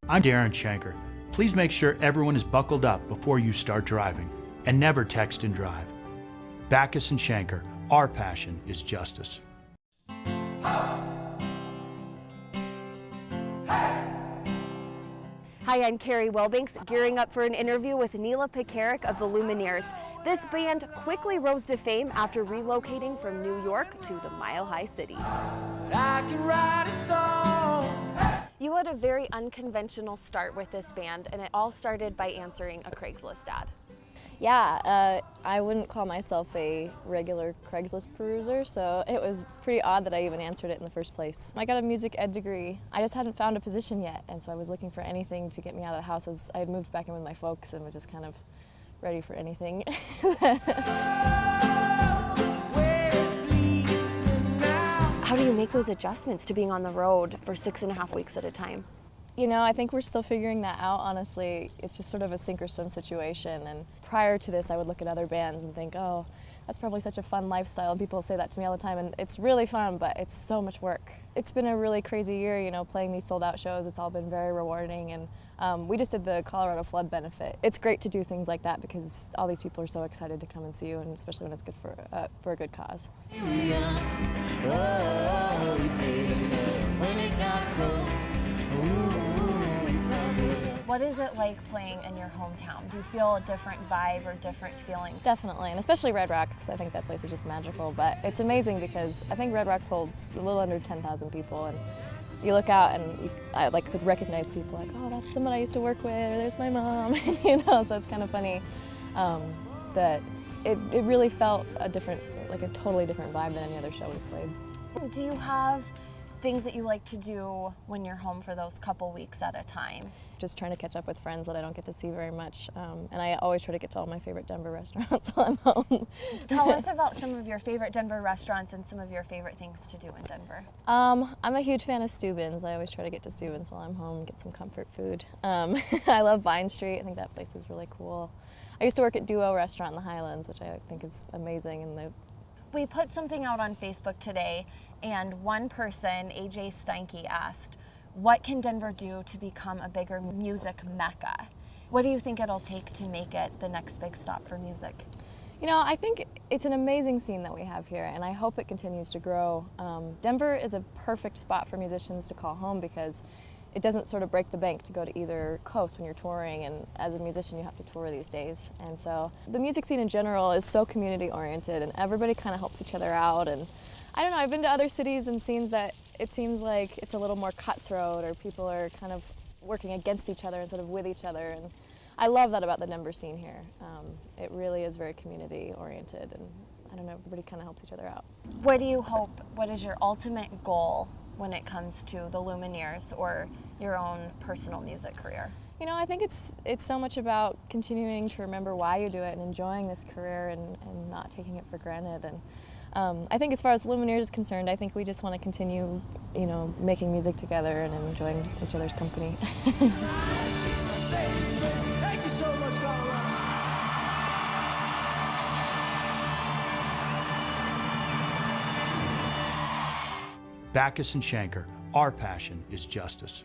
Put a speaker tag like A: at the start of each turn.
A: I'm Darren Shanker. Please make sure everyone is buckled up before you start driving, and never text and drive. Backus and Shanker, our passion is justice.
B: Hi, I'm Carri Wilbanks, gearing up for an interview with Neyla Pekarek of the Lumineers. This band quickly rose to fame after relocating from New York to the Mile High City. I can write a song. You had a very unconventional start with this band, and it all started by answering a Craigslist ad.
C: Yeah, I wouldn't call myself a regular Craigslist peruser, so it was pretty odd that I even answered it in the first place. I got a music ed degree. I just hadn't found a position yet, and so I was looking for anything to get me out of the house, as I had moved back in with my folks and was just kind of ready for anything.
B: How do you make those adjustments to being on the road for 6.5 weeks at a time?
C: You know, I think we're still figuring that out, honestly. It's just sort of a sink or swim situation. And prior to this, I would look at other bands and think, oh, that's probably such a fun lifestyle. And people say that to me all the time, and it's really fun, but it's so much work. It's been a really crazy year, you know, playing these sold out shows. It's all been very rewarding. And we just did the Colorado flood benefit. It's great to do things like that because all these people are so excited to come and see you, and especially when it's good for a good cause.
B: What is it like playing in your hometown? Do you feel a different vibe or different feeling?
C: Definitely, and especially Red Rocks, because I think that place is just magical. But it's amazing because I think Red Rocks holds a little under 10,000 people, and you look out and I could recognize people like, oh, that's someone I used to work with, or there's my mom, you know. So it's kind of funny that it really felt a totally different vibe than any other show we've played.
B: Do you have things that you like to do when you're home for those couple weeks at a time?
C: Just trying to catch up with friends that I don't get to see very much, and I always try to get to all my favorite Denver restaurants while I'm home.
B: Tell us about some of your favorite Denver restaurants and some of your favorite things to do in Denver.
C: I'm a huge fan of Steuben's. I always try to get to Steuben's while I'm home and get some comfort food. I love Vine Street. I think that place is really cool. I used to work at Duo Restaurant in the Highlands, which I think is amazing. And
B: we put something out on Facebook today, and one person, AJ Steinke, asked, what can Denver do to become a bigger music mecca? What do you think it'll take to make it the next big stop for music?
C: You know, I think it's an amazing scene that we have here, and I hope it continues to grow. Denver is a perfect spot for musicians to call home because it doesn't sort of break the bank to go to either coast when you're touring, and as a musician you have to tour these days. And so the music scene in general is so community oriented, and everybody kind of helps each other out. And I don't know, I've been to other cities and scenes that it seems like it's a little more cutthroat, or people are kind of working against each other instead of with each other. And I love that about the Denver scene here. It really is very community oriented, and I don't know, everybody kind of helps each other out.
B: What do you hope, what is your ultimate goal when it comes to the Lumineers or your own personal music career?
C: You know, I think it's so much about continuing to remember why you do it and enjoying this career and not taking it for granted. And I think as far as Lumineers is concerned, I think we just want to continue, you know, making music together and enjoying each other's company.
D: Thank you so much, Colorado.
A: Backus and Shanker, our passion is justice.